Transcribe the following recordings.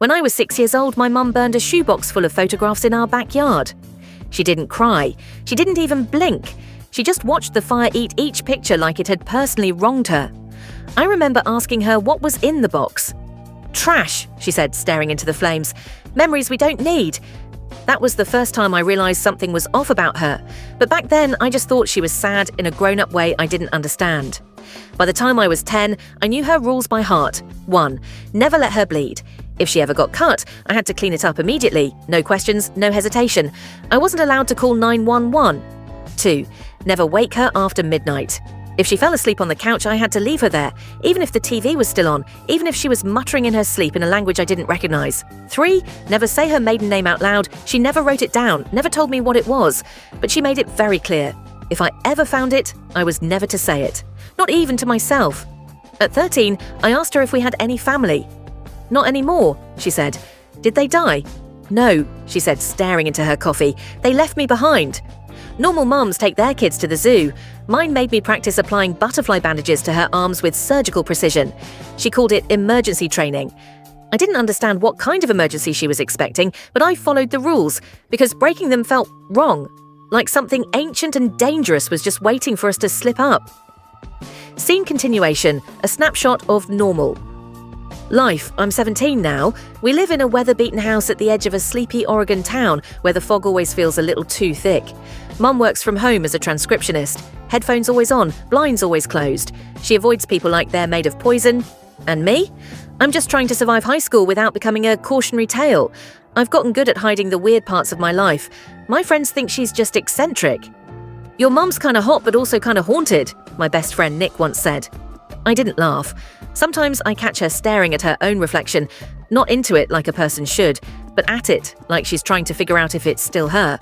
When I was 6 years old, my mum burned a shoebox full of photographs in our backyard. She didn't cry. She didn't even blink. She just watched the fire eat each picture like it had personally wronged her. I remember asking her what was in the box. "Trash," she said, staring into the flames. "Memories we don't need." That was the first time I realized something was off about her, but back then I just thought she was sad in a grown-up way I didn't understand. By the time I was 10, I knew her rules by heart. 1. Never let her bleed. If she ever got cut, I had to clean it up immediately. No questions, no hesitation. I wasn't allowed to call 911. 2. Never wake her after midnight. If she fell asleep on the couch, I had to leave her there, even if the TV was still on, even if she was muttering in her sleep in a language I didn't recognize. 3. Never say her maiden name out loud. She never wrote it down, never told me what it was, but she made it very clear. If I ever found it, I was never to say it. Not even to myself. At 13, I asked her if we had any family. "Not anymore," she said. "Did they die?" "No," she said, staring into her coffee. "They left me behind." Normal mums take their kids to the zoo. Mine made me practice applying butterfly bandages to her arms with surgical precision. She called it emergency training. I didn't understand what kind of emergency she was expecting, but I followed the rules because breaking them felt wrong, like something ancient and dangerous was just waiting for us to slip up. Scene continuation, a snapshot of normal. Life. I'm 17 now. We live in a weather-beaten house at the edge of a sleepy Oregon town where the fog always feels a little too thick. Mum works from home as a transcriptionist. Headphones always on, blinds always closed. She avoids people like they're made of poison. And me? I'm just trying to survive high school without becoming a cautionary tale. I've gotten good at hiding the weird parts of my life. My friends think she's just eccentric. "Your mum's kinda hot but also kinda haunted," my best friend Nick once said. I didn't laugh. Sometimes I catch her staring at her own reflection, not into it like a person should, but at it like she's trying to figure out if it's still her.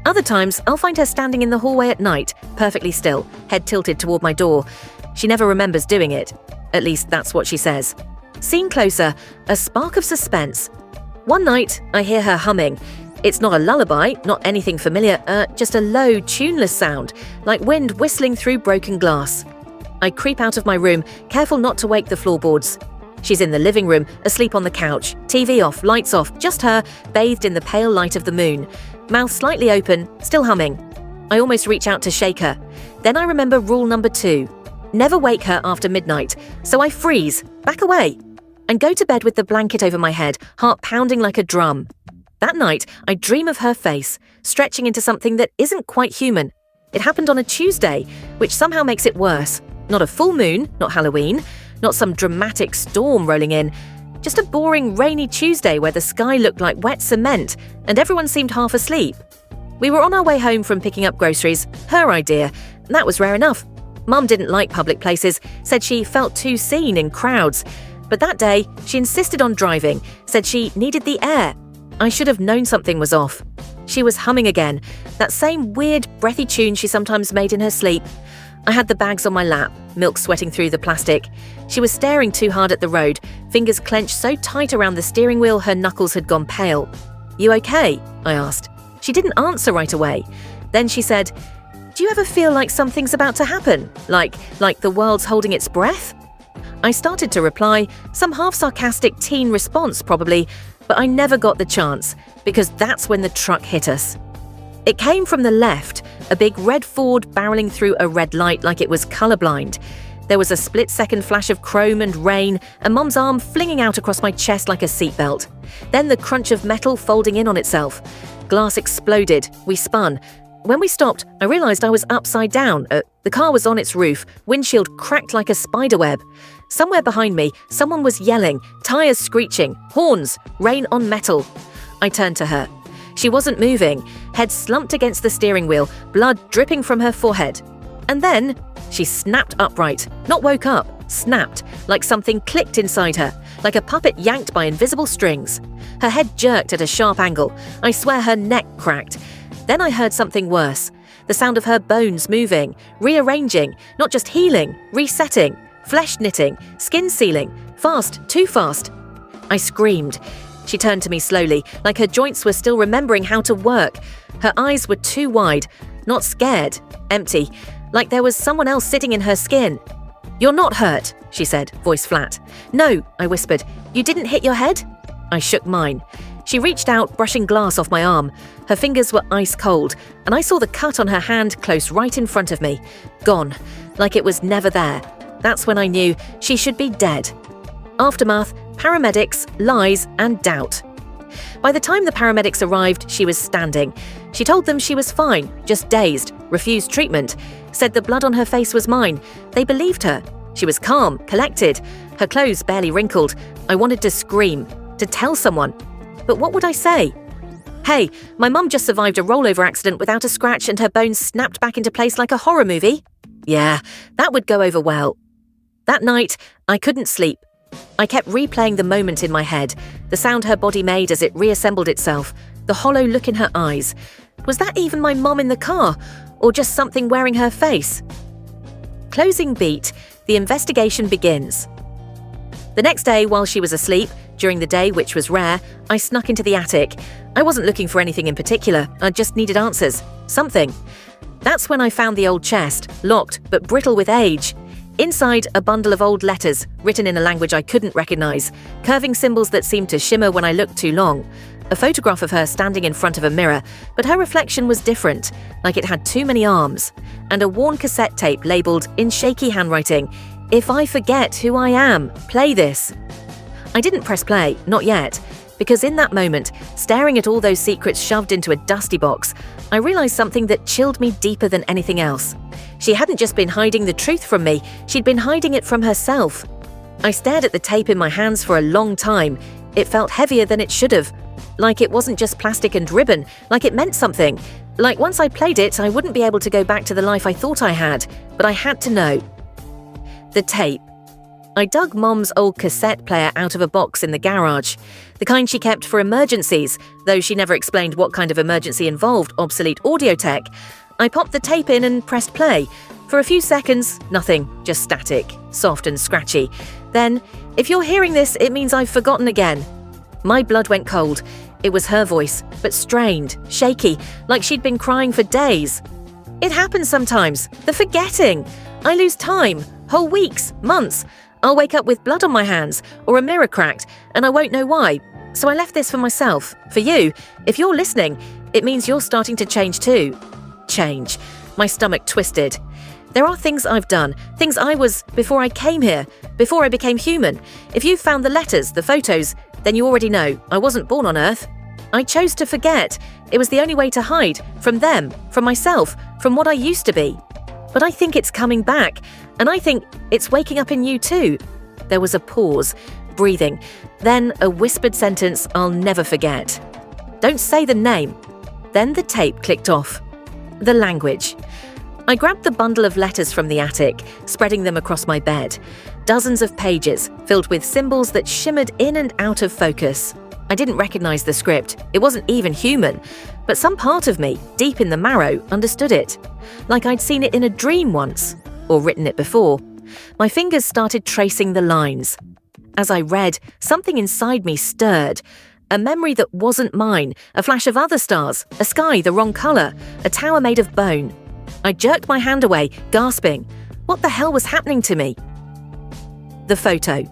Other times, I'll find her standing in the hallway at night, perfectly still, head tilted toward my door. She never remembers doing it. At least that's what she says. Scene closer, a spark of suspense. One night, I hear her humming. It's not a lullaby, not anything familiar, just a low, tuneless sound, like wind whistling through broken glass. I creep out of my room, careful not to wake the floorboards. She's in the living room, asleep on the couch, TV off, lights off, just her, bathed in the pale light of the moon. Mouth slightly open, still humming. I almost reach out to shake her. Then I remember rule number 2. Never wake her after midnight. So I freeze, back away, and go to bed with the blanket over my head, heart pounding like a drum. That night, I dream of her face, stretching into something that isn't quite human. It happened on a Tuesday, which somehow makes it worse. Not a full moon, not Halloween, not some dramatic storm rolling in. Just a boring, rainy Tuesday where the sky looked like wet cement and everyone seemed half asleep. We were on our way home from picking up groceries, her idea, and that was rare enough. Mum didn't like public places, said she felt too seen in crowds. But that day, she insisted on driving, said she needed the air. I should have known something was off. She was humming again, that same weird, breathy tune she sometimes made in her sleep. I had the bags on my lap, milk sweating through the plastic. She was staring too hard at the road, fingers clenched so tight around the steering wheel her knuckles had gone pale. "You okay?" I asked. She didn't answer right away. Then she said, "Do you ever feel like something's about to happen? Like the world's holding its breath?" I started to reply, some half-sarcastic teen response probably, but I never got the chance, because that's when the truck hit us. It came from the left, a big red Ford barreling through a red light like it was colorblind. There was a split-second flash of chrome and rain, and Mum's arm flinging out across my chest like a seatbelt. Then the crunch of metal folding in on itself. Glass exploded. We spun. When we stopped, I realized I was upside down. The car was on its roof, windshield cracked like a spiderweb. Somewhere behind me, someone was yelling, tires screeching, horns, rain on metal. I turned to her. She wasn't moving, head slumped against the steering wheel, blood dripping from her forehead. And then she snapped upright, not woke up, snapped, like something clicked inside her, like a puppet yanked by invisible strings. Her head jerked at a sharp angle. I swear her neck cracked. Then I heard something worse, the sound of her bones moving, rearranging, not just healing, resetting, flesh knitting, skin sealing, fast, too fast. I screamed. She turned to me slowly, like her joints were still remembering how to work. Her eyes were too wide, not scared, empty, like there was someone else sitting in her skin. "You're not hurt," she said, voice flat. "No," I whispered. "You didn't hit your head?" I shook mine. She reached out, brushing glass off my arm. Her fingers were ice cold, and I saw the cut on her hand close right in front of me. Gone, like it was never there. That's when I knew she should be dead. Aftermath, paramedics, lies, and doubt. By the time the paramedics arrived, she was standing. She told them she was fine, just dazed, refused treatment, said the blood on her face was mine. They believed her. She was calm, collected, her clothes barely wrinkled. I wanted to scream, to tell someone. But what would I say? Hey, my mum just survived a rollover accident without a scratch and her bones snapped back into place like a horror movie. Yeah, that would go over well. That night, I couldn't sleep. I kept replaying the moment in my head, the sound her body made as it reassembled itself, the hollow look in her eyes. Was that even my mom in the car, or just something wearing her face? Closing beat, the investigation begins. The next day, while she was asleep, during the day, which was rare, I snuck into the attic. I wasn't looking for anything in particular, I just needed answers. Something. That's when I found the old chest, locked but brittle with age. Inside, a bundle of old letters, written in a language I couldn't recognize, curving symbols that seemed to shimmer when I looked too long. A photograph of her standing in front of a mirror, but her reflection was different, like it had too many arms. And a worn cassette tape labeled, in shaky handwriting, "If I forget who I am, play this." I didn't press play, not yet, because in that moment, staring at all those secrets shoved into a dusty box, I realized something that chilled me deeper than anything else. She hadn't just been hiding the truth from me, she'd been hiding it from herself. I stared at the tape in my hands for a long time. It felt heavier than it should have. Like it wasn't just plastic and ribbon, like it meant something. Like once I played it, I wouldn't be able to go back to the life I thought I had, but I had to know. The tape. I dug Mom's old cassette player out of a box in the garage, the kind she kept for emergencies, though she never explained what kind of emergency involved obsolete audio tech. I popped the tape in and pressed play. For a few seconds, nothing, just static, soft and scratchy. Then, if you're hearing this, it means I've forgotten again. My blood went cold. It was her voice, but strained, shaky, like she'd been crying for days. It happens sometimes, the forgetting. I lose time, whole weeks, months. I'll wake up with blood on my hands, or a mirror cracked, and I won't know why. So I left this for myself. For you, if you're listening, it means you're starting to change too. Change. My stomach twisted. There are things I've done, things I was before I came here, before I became human. If you've found the letters, the photos, then you already know I wasn't born on Earth. I chose to forget. It was the only way to hide from them, from myself, from what I used to be. But I think it's coming back, and I think it's waking up in you too. There was a pause, breathing, then a whispered sentence I'll never forget. Don't say the name. Then the tape clicked off. The language. I grabbed the bundle of letters from the attic, spreading them across my bed. Dozens of pages, filled with symbols that shimmered in and out of focus. I didn't recognize the script. It wasn't even human. But some part of me, deep in the marrow, understood it. Like I'd seen it in a dream once, or written it before. My fingers started tracing the lines. As I read, something inside me stirred. A memory that wasn't mine, a flash of other stars, a sky the wrong color, a tower made of bone. I jerked my hand away, gasping. What the hell was happening to me? The photo.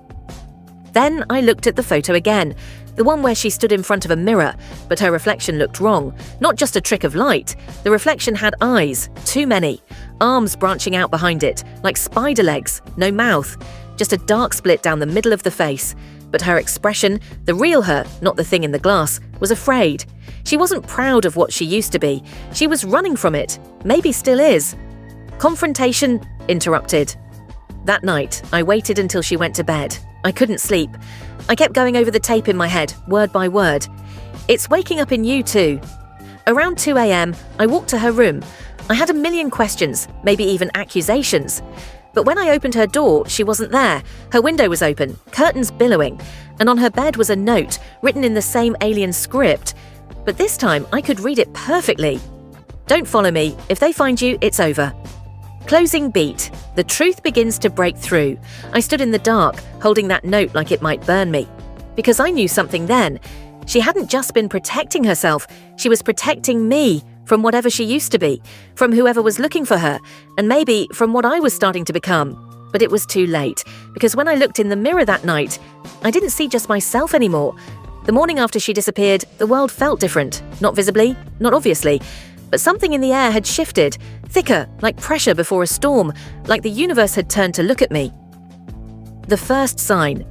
Then I looked at the photo again, the one where she stood in front of a mirror, but her reflection looked wrong. Not just a trick of light. The reflection had eyes, too many, arms branching out behind it, like spider legs, no mouth, just a dark split down the middle of the face. But her expression, the real her, not the thing in the glass, was afraid. She wasn't proud of what she used to be. She was running from it, maybe still is. Confrontation interrupted. That night, I waited until she went to bed. I couldn't sleep. I kept going over the tape in my head, word by word. It's waking up in you too. Around 2 a.m., I walked to her room. I had a million questions, maybe even accusations. But when I opened her door, she wasn't there. Her window was open, curtains billowing, and on her bed was a note written in the same alien script. But this time, I could read it perfectly. Don't follow me. If they find you, it's over. Closing beat. The truth begins to break through. I stood in the dark, holding that note like it might burn me. Because I knew something then. She hadn't just been protecting herself, she was protecting me from whatever she used to be, from whoever was looking for her, and maybe from what I was starting to become. But it was too late, because when I looked in the mirror that night, I didn't see just myself anymore. The morning after she disappeared, the world felt different. Not visibly, not obviously, but something in the air had shifted, thicker, like pressure before a storm, like the universe had turned to look at me. The first sign.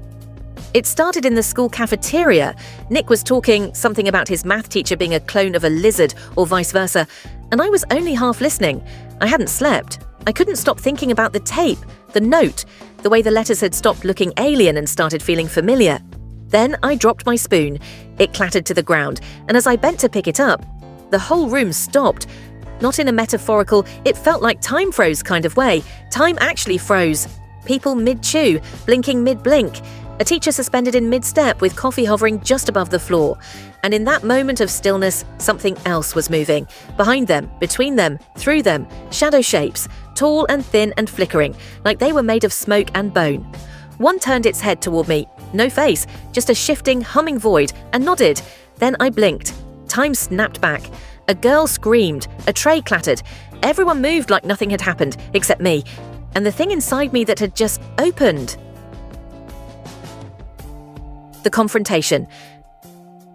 It started in the school cafeteria. Nick was talking something about his math teacher being a clone of a lizard or vice versa, and I was only half listening. I hadn't slept. I couldn't stop thinking about the tape, the note, the way the letters had stopped looking alien and started feeling familiar. Then I dropped my spoon. It clattered to the ground, and as I bent to pick it up, the whole room stopped. Not in a metaphorical, it felt like time froze kind of way. Time actually froze. People mid-chew, blinking mid-blink. A teacher suspended in mid-step with coffee hovering just above the floor. And in that moment of stillness, something else was moving. Behind them, between them, through them, shadow shapes, tall and thin and flickering, like they were made of smoke and bone. One turned its head toward me. No face, just a shifting, humming void, and nodded. Then I blinked. Time snapped back. A girl screamed. A tray clattered. Everyone moved like nothing had happened, except me. And the thing inside me that had just opened. The confrontation.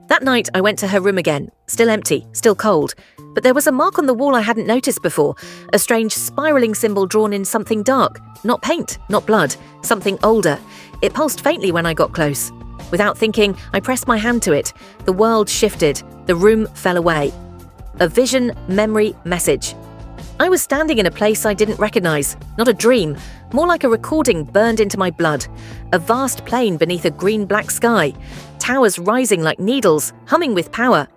That night, I went to her room again, still empty, still cold. But there was a mark on the wall I hadn't noticed before, a strange spiraling symbol drawn in something dark. Not paint, not blood, something older. It pulsed faintly when I got close. Without thinking, I pressed my hand to it. The world shifted. The room fell away. A vision, memory, message. I was standing in a place I didn't recognize. Not a dream, more like a recording burned into my blood. A vast plain beneath a green-black sky. Towers rising like needles, humming with power.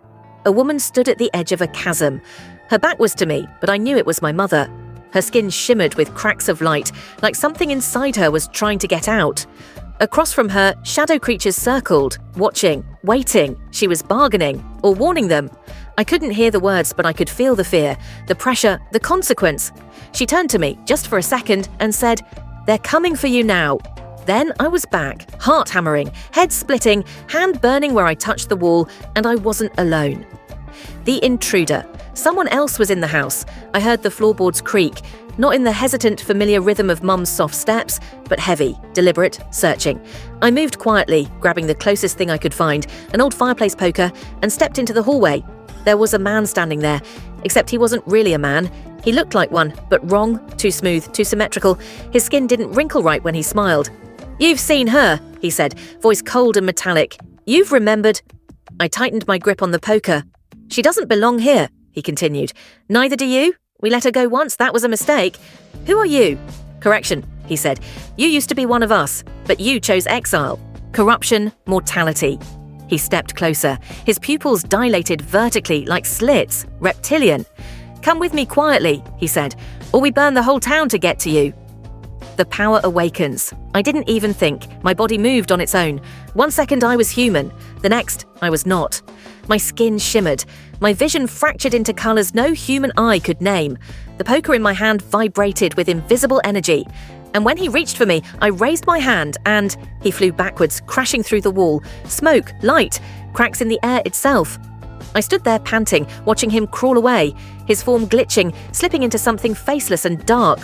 A woman stood at the edge of a chasm. Her back was to me, but I knew it was my mother. Her skin shimmered with cracks of light, like something inside her was trying to get out. Across from her, shadow creatures circled, watching, waiting. She was bargaining, or warning them. I couldn't hear the words, but I could feel the fear, the pressure, the consequence. She turned to me, just for a second, and said, "They're coming for you now." Then I was back, heart hammering, head splitting, hand burning where I touched the wall, and I wasn't alone. The intruder. Someone else was in the house. I heard the floorboards creak, not in the hesitant, familiar rhythm of Mum's soft steps, but heavy, deliberate, searching. I moved quietly, grabbing the closest thing I could find, an old fireplace poker, and stepped into the hallway. There was a man standing there, except he wasn't really a man. He looked like one, but wrong, too smooth, too symmetrical. His skin didn't wrinkle right when he smiled. "You've seen her," he said, voice cold and metallic. "You've remembered." I tightened my grip on the poker. "She doesn't belong here," he continued. "Neither do you. We let her go once, that was a mistake. Who are you?" "Correction," he said. "You used to be one of us, but you chose exile. Corruption, mortality." He stepped closer. His pupils dilated vertically like slits, reptilian. "Come with me quietly," he said, "or we burn the whole town to get to you." The power awakens. I didn't even think. My body moved on its own. One second I was human. The next, I was not. My skin shimmered. My vision fractured into colors no human eye could name. The poker in my hand vibrated with invisible energy. And when he reached for me, I raised my hand and he flew backwards, crashing through the wall. Smoke, light, cracks in the air itself. I stood there panting, watching him crawl away, his form glitching, slipping into something faceless and dark.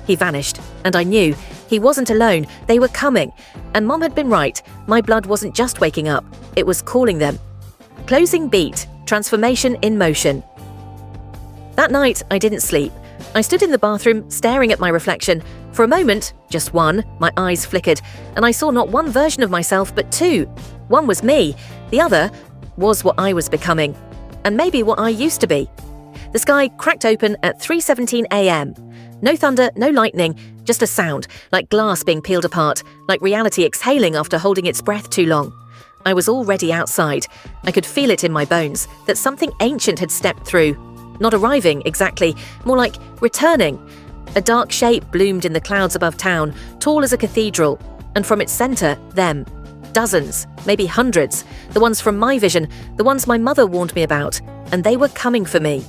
He vanished, and I knew he wasn't alone. They were coming. And Mom had been right. My blood wasn't just waking up. It was calling them. Closing beat. Transformation in motion. That night, I didn't sleep. I stood in the bathroom, staring at my reflection. For a moment, just one, my eyes flickered, and I saw not one version of myself, but two. One was me. The other was what I was becoming. And maybe what I used to be. The sky cracked open at 3:17 a.m. No thunder, no lightning, just a sound, like glass being peeled apart, like reality exhaling after holding its breath too long. I was already outside. I could feel it in my bones, that something ancient had stepped through. Not arriving, exactly, more like returning. A dark shape bloomed in the clouds above town, tall as a cathedral, and from its center, them. Dozens, maybe hundreds, the ones from my vision, the ones my mother warned me about, and they were coming for me.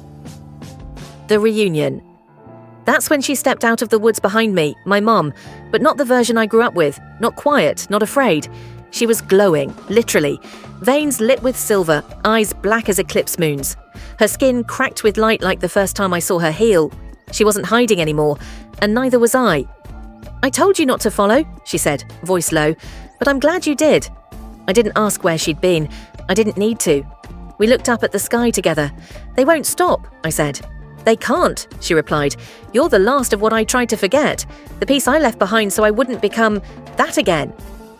The reunion. That's when she stepped out of the woods behind me, my mom, but not the version I grew up with, not quiet, not afraid. She was glowing, literally, veins lit with silver, eyes black as eclipse moons. Her skin cracked with light like the first time I saw her heal. She wasn't hiding anymore, and neither was I. "I told you not to follow," she said, voice low, "but I'm glad you did." I didn't ask where she'd been. I didn't need to. We looked up at the sky together. They won't stop, I said. They can't, she replied. You're the last of what I tried to forget, the piece I left behind so I wouldn't become that again.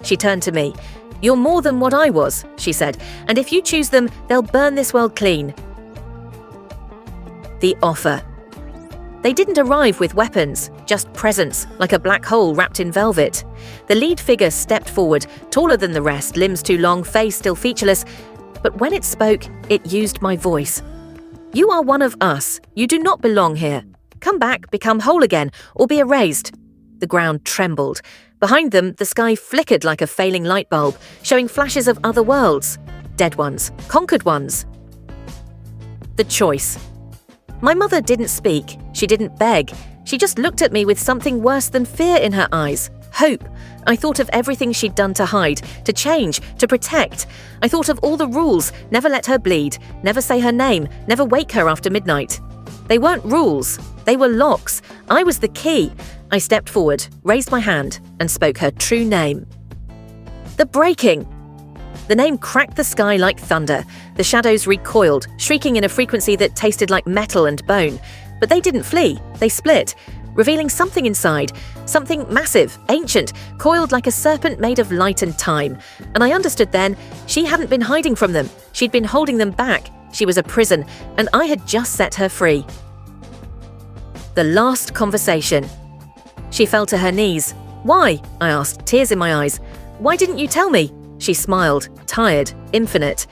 She turned to me. You're more than what I was, she said, and if you choose them, they'll burn this world clean. The offer. They didn't arrive with weapons, just presents, like a black hole wrapped in velvet. The lead figure stepped forward, taller than the rest, limbs too long, face still featureless, but when it spoke, it used my voice. You are one of us. You do not belong here. Come back, become whole again, or be erased. The ground trembled. Behind them, the sky flickered like a failing light bulb, showing flashes of other worlds. Dead ones, conquered ones. The choice. My mother didn't speak. She didn't beg. She just looked at me with something worse than fear in her eyes. Hope. I thought of everything she'd done to hide, to change, to protect. I thought of all the rules. Never let her bleed. Never say her name. Never wake her after midnight. They weren't rules. They were locks. I was the key. I stepped forward, raised my hand, and spoke her true name. The breaking. The name cracked the sky like thunder. The shadows recoiled, shrieking in a frequency that tasted like metal and bone. But they didn't flee. They split, revealing something inside, something massive, ancient, coiled like a serpent made of light and time. And I understood then, she hadn't been hiding from them. She'd been holding them back. She was a prison, and I had just set her free. The last conversation. She fell to her knees. Why? I asked, tears in my eyes. Why didn't you tell me? She smiled, tired, infinite.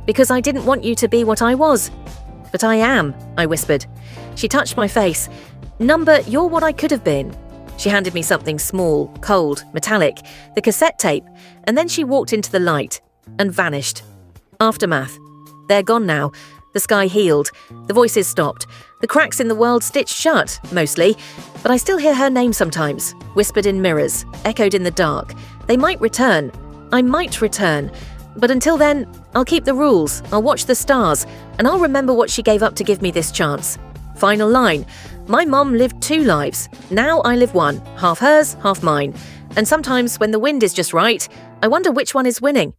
Because I didn't want you to be what I was. But I am, I whispered. She touched my face. Number, you're what I could have been. She handed me something small, cold, metallic, the cassette tape, and then she walked into the light and vanished. Aftermath. They're gone now. The sky healed. The voices stopped. The cracks in the world stitched shut, mostly, but I still hear her name sometimes, whispered in mirrors, echoed in the dark. They might return. I might return. But until then, I'll keep the rules, I'll watch the stars, and I'll remember what she gave up to give me this chance. Final line. My mom lived 2 lives. Now I live one, half hers, half mine. And sometimes when the wind is just right, I wonder which one is winning.